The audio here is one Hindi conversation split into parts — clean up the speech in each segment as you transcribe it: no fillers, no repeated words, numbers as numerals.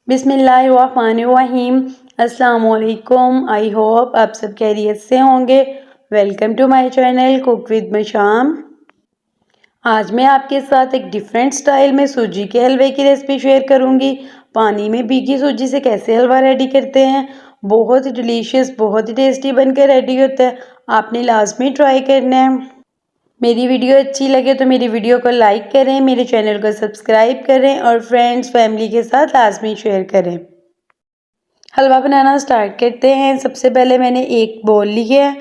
बिस्मिल्लाहिर्रहमानिर्रहीम। अस्सलाम वालेकुम। आई होप आप सब खैरियत से होंगे। Welcome to my channel cook with Masham. आज मैं आपके साथ एक डिफरेंट स्टाइल में सूजी के हलवे की रेसिपी शेयर करूंगी। पानी में भीगी सूजी से कैसे हलवा रेडी करते हैं, बहुत ही डिलीशियस, बहुत ही टेस्टी बनकर रेडी होता है। आपने लाजमी ट्राई करना है। मेरी वीडियो अच्छी लगे तो मेरी वीडियो को लाइक करें, मेरे चैनल को सब्सक्राइब करें और फ्रेंड्स फैमिली के साथ लाजमी शेयर करें। हलवा बनाना स्टार्ट करते हैं। सबसे पहले मैंने एक बोल ली है।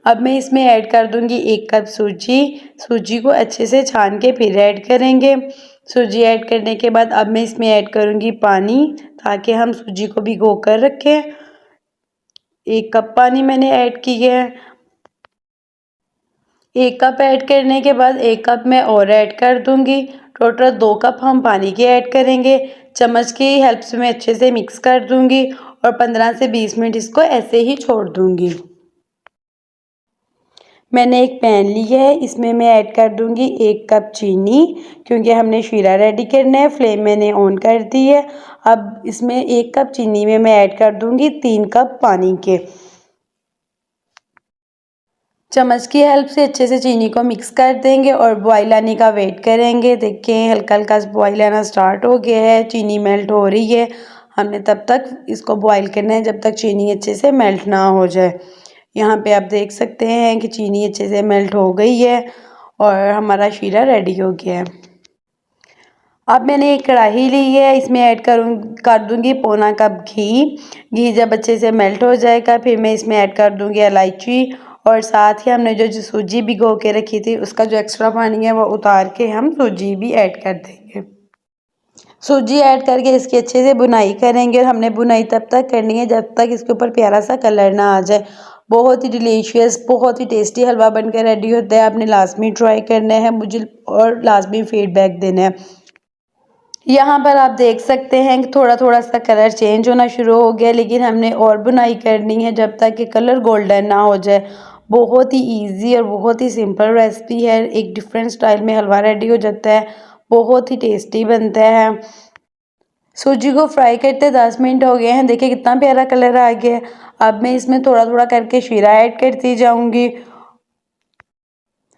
अब मैं इसमें ऐड कर दूंगी 1 कप सूजी। सूजी को अच्छे से छान के फिर ऐड करेंगे। सूजी ऐड करने के बाद अब मैं इसमें ऐड करूंगी पानी, ताकि हम सूजी को भिगो कर रखें। 1 कप पानी मैंने ऐड किया है। 1 कप ऐड करने के बाद 1 कप मैं और ऐड कर दूंगी। टोटल 2 कप हम पानी के ऐड करेंगे। चम्मच की हेल्प से मैं अच्छे से मिक्स कर दूंगी और 15 से 20 मिनट इसको ऐसे ही छोड़ दूंगी। मैंने एक पैन लिया है, इसमें मैं ऐड कर दूंगी 1 कप चीनी, क्योंकि हमने शीरा रेडी करना है। फ्लेम मैंने ऑन कर दी है। अब इसमें 1 कप चीनी में मैं ऐड कर दूंगी 3 कप पानी के। चम्मच की हेल्प से अच्छे से चीनी को मिक्स कर देंगे और बॉईल आने का वेट करेंगे। देखें हल्का हल्का बॉईल आना स्टार्ट हो गया है, चीनी मेल्ट हो रही है। हमने तब तक इसको बॉईल करना है जब तक चीनी अच्छे से मेल्ट ना हो जाए। यहाँ पे आप देख सकते हैं कि चीनी अच्छे से मेल्ट हो गई है और हमारा शीरा रेडी हो गया है। अब मैंने एक कढ़ाई ली है, इसमें ऐड कर दूंगी पौना कप घी। घी जब अच्छे से मेल्ट हो जाएगा फिर मैं इसमें ऐड कर दूंगी इलायची और साथ ही हमने जो सूजी भिगो के रखी थी उसका जो एक्स्ट्रा पानी है वो उतार के हम सूजी भी ऐड कर देंगे। सूजी ऐड करके इसकी अच्छे से बुनाई करेंगे और हमने बुनाई तब तक करनी है जब तक इसके ऊपर प्यारा सा कलर ना आ जाए। बहुत ही डिलीशियस, बहुत ही टेस्टी हलवा बनकर रेडी होता है। आपने लाजमी ट्राई करना है मुझे और लाजमी फीडबैक देना है। यहाँ पर आप देख सकते हैं कि थोड़ा थोड़ा सा कलर चेंज होना शुरू हो गया, लेकिन हमने और बुनाई करनी है जब तक कि कलर गोल्डन ना हो जाए। बहुत ही इजी और बहुत ही सिंपल रेसिपी है। एक डिफरेंट स्टाइल में हलवा रेडी हो जाता है, बहुत ही टेस्टी बनता है। सूजी को फ्राई करते 10 मिनट हो गए हैं। देखिए कितना प्यारा कलर आ गया है। अब मैं इसमें थोड़ा थोड़ा करके शीरा ऐड करती जाऊंगी।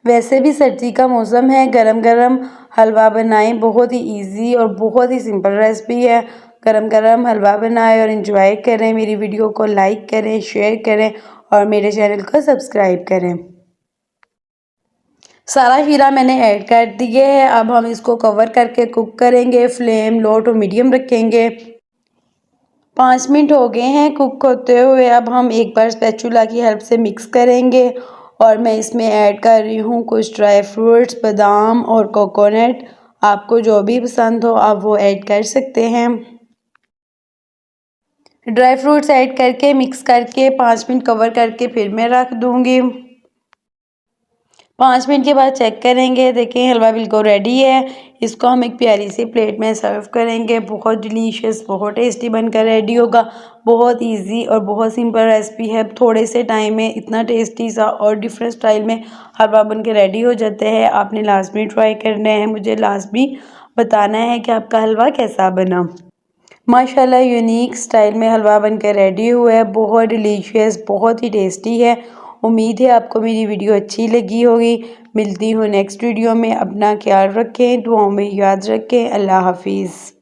वैसे भी सर्दी का मौसम है, गरम गरम हलवा बनाएं। बहुत ही इजी और बहुत ही सिंपल रेसिपी है। गरम गरम हलवा बनाएं और एंजॉय करें। मेरी वीडियो को लाइक करें, शेयर करें और मेरे चैनल को सब्सक्राइब करें। सारा शीरा मैंने ऐड कर दिया है। अब हम इसको कवर करके कुक करेंगे। फ्लेम लो टू मीडियम रखेंगे। 5 मिनट हो गए हैं कुक होते हुए। अब हम एक बार स्पैचुला की हेल्प से मिक्स करेंगे और मैं इसमें ऐड कर रही हूँ कुछ ड्राई फ्रूट्स, बादाम और कोकोनट। आपको जो भी पसंद हो आप वो ऐड कर सकते हैं। ड्राई फ्रूट्स ऐड करके मिक्स करके 5 मिनट कवर करके फिर मैं रख दूँगी। 5 मिनट के बाद चेक करेंगे। देखें हलवा बिल्कुल रेडी है। इसको हम एक प्यारी सी प्लेट में सर्व करेंगे। बहुत डिलीशियस, बहुत टेस्टी बनकर रेडी होगा। बहुत इजी और बहुत सिंपल रेसिपी है। थोड़े से टाइम में इतना टेस्टी सा और डिफरेंट स्टाइल में हलवा बनकर रेडी हो जाते हैं। आपने लाजमी ट्राई करना है, मुझे लाजमी बताना है कि आपका हलवा कैसा बना। माशाल्लाह यूनिक स्टाइल में हलवा बनकर रेडी हुआ है। बहुत डिलीशियस, बहुत ही टेस्टी है। उम्मीद है आपको मेरी वीडियो अच्छी लगी होगी। मिलती हूँ नेक्स्ट वीडियो में। अपना ख्याल रखें, दुआओं में याद रखें। अल्लाह हाफिज़।